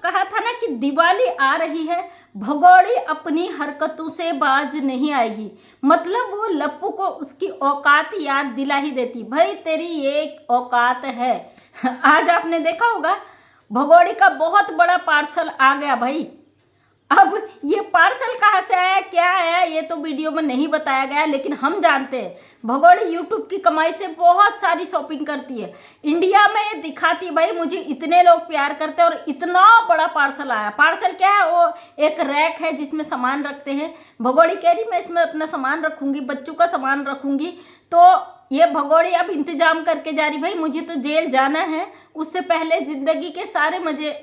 कहा था ना कि दिवाली आ रही है, भगोड़ी अपनी हरकतों से बाज नहीं आएगी। मतलब वो लप्पू को उसकी औकात याद दिला ही देती, भाई तेरी ये औकात है। आज आपने देखा होगा भगोड़ी का बहुत बड़ा पार्सल आ गया भाई। अब ये पार्सल कहाँ से आया, क्या आया, ये तो वीडियो में नहीं बताया गया, लेकिन हम जानते हैं भगोड़ी यूट्यूब की कमाई से बहुत सारी शॉपिंग करती है। इंडिया में ये दिखाती है भाई मुझे इतने लोग प्यार करते हैं, और इतना बड़ा पार्सल आया। पार्सल क्या है, वो एक रैक है जिसमें सामान रखते हैं। भगोड़ी कह रही मैं इसमें अपना सामान रखूँगी, बच्चों का सामान रखूँगी। तो ये भगोड़ी अब इंतजाम करके जा रही, भाई मुझे तो जेल जाना है, उससे पहले ज़िंदगी के सारे मज़े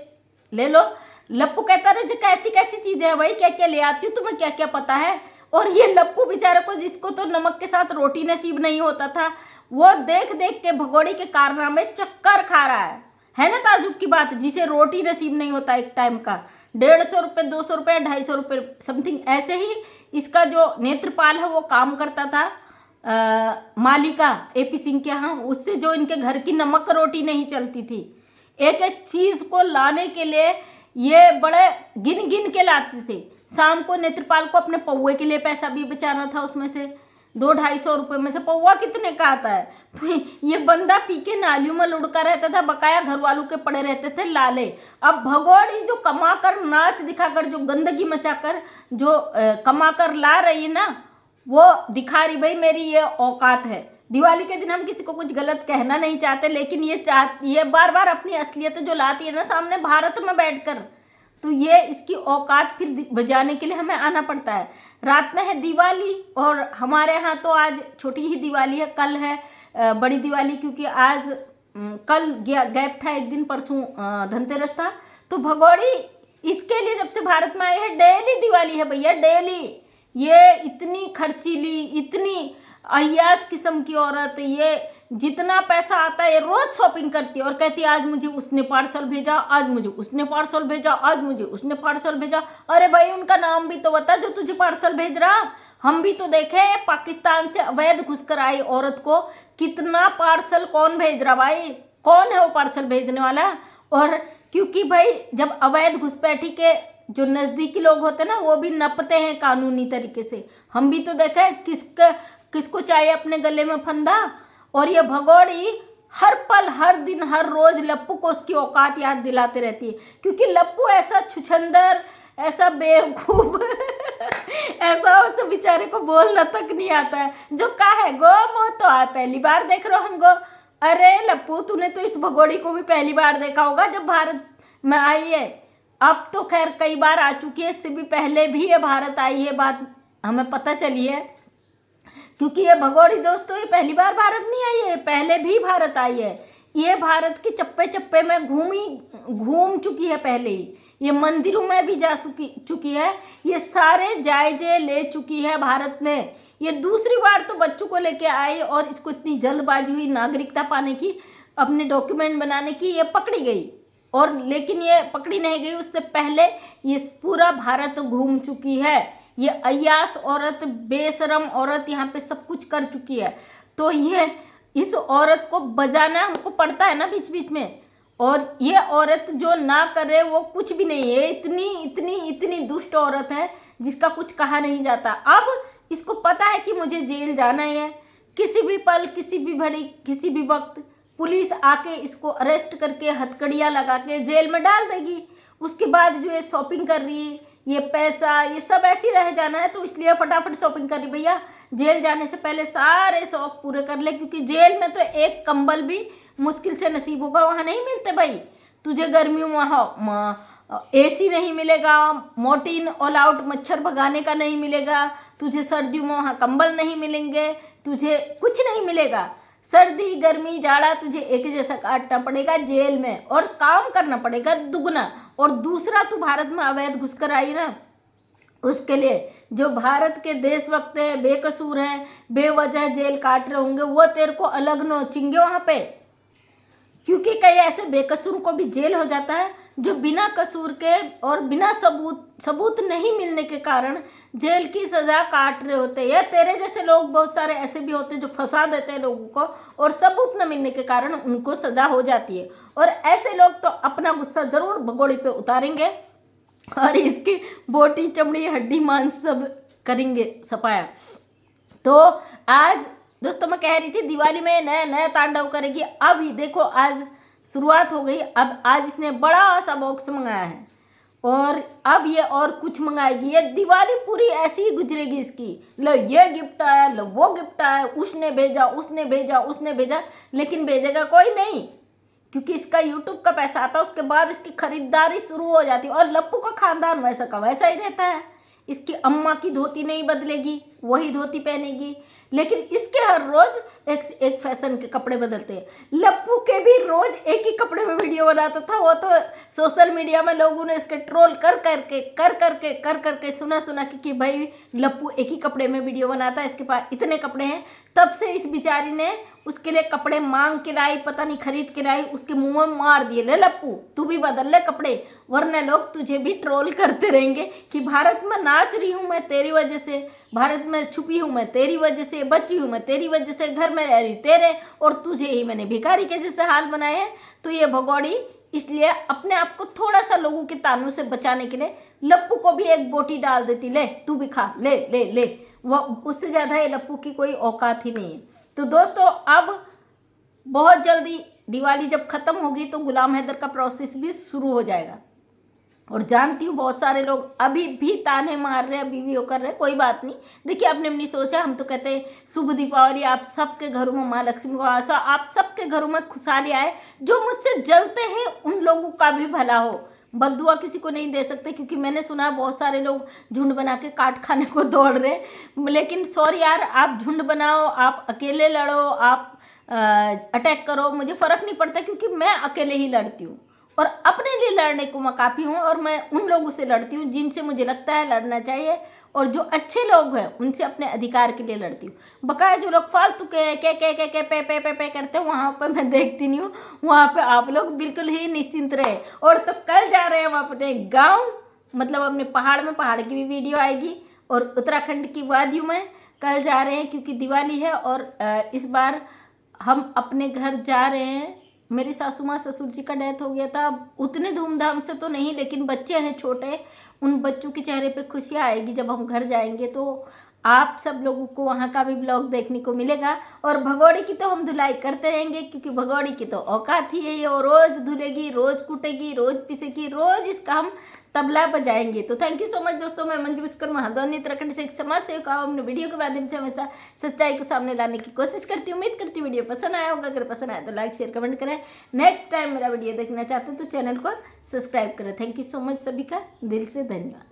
ले लो। लप्पू कहता रहे कैसी कैसी चीजें हैं भाई, क्या क्या ले आती हूँ, तुम्हें क्या क्या पता है। और ये लप्पू बेचारे को, जिसको तो नमक के साथ रोटी नसीब नहीं होता था, वो देख देख के भगोड़ी के कारनामे चक्कर खा रहा है ना ताजुब की बात। जिसे रोटी नसीब नहीं होता एक टाइम का, 150 रुपये, 200 रुपये, 250 रुपये समथिंग ऐसे ही इसका जो नेत्रपाल है वो काम करता था मालिका AP सिंह के यहाँ, उससे जो इनके घर की नमक रोटी नहीं चलती थी। एक एक चीज़ को लाने के लिए ये बड़े गिन गिन के लाते थे। शाम को नेत्रपाल को अपने पौवे के लिए पैसा भी बचाना था, उसमें से 200-250 रुपये में से पौवा कितने का आता है। तो ये बंदा पी के नालियों में लुढ़का रहता था, बकाया घर वालों के पड़े रहते थे लाले। अब भगोड़ी जो कमा कर, नाच दिखाकर, जो गंदगी मचाकर जो कमा कर ला रही है ना, वो दिखा रही भाई मेरी ये औकात है। दिवाली के दिन हम किसी को कुछ गलत कहना नहीं चाहते, लेकिन ये बार बार अपनी असलियत जो लाती है ना सामने भारत में बैठकर, तो ये इसकी औकात फिर बजाने के लिए हमें आना पड़ता है। रात में है दिवाली, और हमारे यहाँ तो आज छोटी ही दिवाली है, कल है बड़ी दिवाली, क्योंकि आज कल गैप था एक दिन, परसों धनतेरस था। तो भगोड़ी इसके लिए जब से भारत में आई है डेली दिवाली है भैया, डेली। ये इतनी खर्चीली, इतनी अय्यास किस्म की औरत, ये जितना पैसा आता है ये रोज शॉपिंग करती है, और कहती है आज मुझे उसने पार्सल भेजा, आज मुझे उसने पार्सल भेजा, आज मुझे उसने पार्सल भेजा। अरे भाई उनका नाम भी तो बता जो तुझे पार्सल भेज रहा। हम भी तो देखे पाकिस्तान से अवैध घुसकर आई औरत को कितना पार्सल कौन भेज रहा, भाई कौन है वो पार्सल भेजने वाला। और क्योंकि भाई जब अवैध घुसपैठी के जो नज़दीकी लोग होते हैं ना, वो भी नपते हैं कानूनी तरीके से। हम भी तो देखे किसको चाहिए अपने गले में फंदा। और ये भगोड़ी हर पल, हर दिन, हर रोज लप्पू को उसकी औकात याद दिलाते रहती है, क्योंकि लप्पू ऐसा छुछंदर, ऐसा बेवकूफ ऐसा उस बेचारे को बोलना तक नहीं आता है। जो कहा है गो मो तो आ पहली बार देख रहे हो हम गो। अरे लप्पू तूने तो इस भगोड़ी को भी पहली बार देखा होगा जब भारत में आई है। अब तो खैर कई बार आ चुकी है, इससे भी पहले भी ये भारत आई है, बात हमें पता चली है। क्योंकि ये भगोड़ी दोस्तों ये पहली बार भारत नहीं आई है, पहले भी भारत आई है। ये भारत के चप्पे चप्पे में घूम चुकी है पहले ही। ये मंदिरों में भी जा चुकी है, ये सारे जायजे ले चुकी है भारत में। ये दूसरी बार तो बच्चों को लेके आई, और इसको इतनी जल्दबाजी हुई नागरिकता पाने की, अपने डॉक्यूमेंट बनाने की, ये पकड़ी गई। और लेकिन ये पकड़ी नहीं गई, उससे पहले ये पूरा भारत घूम चुकी है। ये अय्यास औरत, बेशरम औरत यहाँ पे सब कुछ कर चुकी है। तो ये इस औरत को बजाना हमको पड़ता है ना बीच बीच में। और ये औरत जो ना करे वो कुछ भी नहीं है, इतनी इतनी इतनी दुष्ट औरत है जिसका कुछ कहा नहीं जाता। अब इसको पता है कि मुझे जेल जाना ही है, किसी भी पल, किसी भी घड़ी, किसी भी वक्त पुलिस आके इसको अरेस्ट करके हथकड़ियाँ लगा के जेल में डाल देगी। उसके बाद जो ये शॉपिंग कर रही है, ये पैसा, ये सब ऐसे ही रह जाना है, तो इसलिए फटाफट शॉपिंग करी भैया। जेल जाने से पहले सारे शौक पूरे कर ले, क्योंकि जेल में तो एक कंबल भी मुश्किल से नसीब होगा, वहाँ नहीं मिलते भाई। तुझे गर्मियों में वहाँ AC नहीं मिलेगा, मोर्टीन ऑल आउट मच्छर भगाने का नहीं मिलेगा, तुझे सर्दियों में वहाँ कंबल नहीं मिलेंगे, तुझे कुछ नहीं मिलेगा। सर्दी गर्मी जाड़ा तुझे एक जैसा काटना पड़ेगा जेल में, और काम करना पड़ेगा दुगना। और दूसरा तू भारत में अवैध घुसकर आई ना, उसके लिए जो भारत के देशभक्त हैं, बेकसूर हैं, बेवजह जेल काट रहे होंगे, वो तेरे को अलग नोचेंगे वहाँ पे। क्योंकि कई ऐसे बेकसूर को भी जेल हो जाता है, जो बिना कसूर के और बिना सबूत नहीं मिलने के कारण जेल की सज़ा काट रहे होते हैं। या तेरे जैसे लोग बहुत सारे ऐसे भी होते हैं जो फंसा देते हैं लोगों को और सबूत न मिलने के कारण उनको सज़ा हो जाती है। और ऐसे लोग तो अपना गुस्सा ज़रूर भगोड़ी पे उतारेंगे और इसकी बोटी चमड़ी हड्डी मांस सब करेंगे सफाया। तो आज दोस्तों मैं कह रही थी दिवाली में नया नया तांडव करेगी। अब ये देखो आज शुरुआत हो गई। अब आज इसने बड़ा सा बॉक्स मंगाया है और अब ये और कुछ मंगाएगी। ये दिवाली पूरी ऐसी ही गुजरेगी इसकी। लो ये गिफ्ट आया, लो वो गिफ्ट आया, उसने भेजा उसने भेजा उसने भेजा, लेकिन भेजेगा कोई नहीं क्योंकि इसका यूट्यूब का पैसा आता है। उसके बाद इसकी खरीदारी शुरू हो जाती है। और लप्पू का खानदान वैसा का वैसा ही रहता है। इसकी अम्मा की धोती नहीं बदलेगी, वही धोती पहनेगी, लेकिन इसके हर रोज एक फैशन के कपड़े बदलते हैं। लप्पू के भी रोज एक ही कपड़े में वीडियो बनाता था। वो तो सोशल मीडिया में लोगों ने इसके ट्रोल कर करके सुना कि भाई लप्पू एक ही कपड़े में वीडियो बनाता है, इसके पास इतने कपड़े हैं। तब से इस बेचारी ने उसके लिए कपड़े मांग के लाई, पता नहीं खरीद के लाई, उसके मुंह में मार दिए, ले लप्पू तू भी बदल ले कपड़े, वरना लोग तुझे भी ट्रोल करते रहेंगे कि भारत में नाच रही हूँ मैं तेरी वजह से, भारत में छुपी हूँ मैं तेरी वजह से, बची हूँ मैं तेरी वजह से, घर में रह रही तेरे, और तुझे ही मैंने भिखारी के जैसे हाल बनाए हैं। तो ये भगौड़ी इसलिए अपने आप को थोड़ा सा लोगों के तानों से बचाने के लिए लप्पू को भी एक बोटी डाल देती, ले तू भी खा, ले ले ले। वो उससे ज़्यादा ये लप्पू की कोई औकात ही नहीं है। तो दोस्तों अब बहुत जल्दी दिवाली जब ख़त्म होगी तो गुलाम हैदर का प्रोसेस भी शुरू हो जाएगा। और जानती हूँ बहुत सारे लोग अभी भी ताने मार रहे हैं, अभी भी वो कर रहे हैं। कोई बात नहीं, देखिए आपने अपनी सोचा। हम तो कहते हैं शुभ दीपावली, आप सबके घरों में माँ लक्ष्मी को आशा, आप सबके घरों में खुशहाली आए। जो मुझसे जलते हैं उन लोगों का भी भला हो। बद्दुआ किसी को नहीं दे सकते, क्योंकि मैंने सुना है बहुत सारे लोग झुंड बना के काट खाने को दौड़ रहे। लेकिन सॉरी यार, आप झुंड बनाओ, आप अकेले लड़ो, आप अटैक करो, मुझे फ़र्क नहीं पड़ता, क्योंकि मैं अकेले ही लड़ती हूँ और अपने लिए लड़ने को मैं काफ़ी हूँ। और मैं उन लोगों से लड़ती हूँ जिनसे मुझे लगता है लड़ना चाहिए, और जो अच्छे लोग हैं उनसे अपने अधिकार के लिए लड़ती हूँ। बकाया जो लोग फालतू के के पे करते हैं, वहाँ पर मैं देखती नहीं हूँ। वहाँ पे आप लोग बिल्कुल ही निश्चिंत रहे। और तो कल जा रहे हैं हम अपने गाँव, मतलब अपने पहाड़ में, पहाड़ की भी वीडियो आएगी, और उत्तराखंड की वादियों में कल जा रहे हैं क्योंकि दिवाली है। और इस बार हम अपने घर जा रहे हैं। मेरी सासू माँ ससुर जी का डेथ हो गया था, उतने धूमधाम से तो नहीं, लेकिन बच्चे हैं छोटे, उन बच्चों के चेहरे पे खुशियाँ आएगी जब हम घर जाएंगे। तो आप सब लोगों को वहाँ का भी ब्लॉग देखने को मिलेगा। और भगौड़ी की तो हम धुलाई करते रहेंगे, क्योंकि भगौड़ी की तो औकात ही है ये, और रोज़ धुलेगी, रोज़ कूटेगी, रोज़ पिसेगी, रोज़ इसका हम तबला बजाएंगे। तो थैंक यू सो मच दोस्तों। मैं मंजू विश्वकर्मा हल्द्वानी उत्तराखंड से एक समाज सेविका हूँ। अपने वीडियो के माध्यम से हमेशा सच्चाई को सामने लाने की कोशिश करती हूँ। उम्मीद करती हूँ वीडियो पसंद आया होगा। अगर पसंद आया तो लाइक शेयर कमेंट करें। नेक्स्ट टाइम मेरा वीडियो देखना चाहते हैं तो चैनल को सब्सक्राइब करें। थैंक यू सो मच, सभी का दिल से धन्यवाद।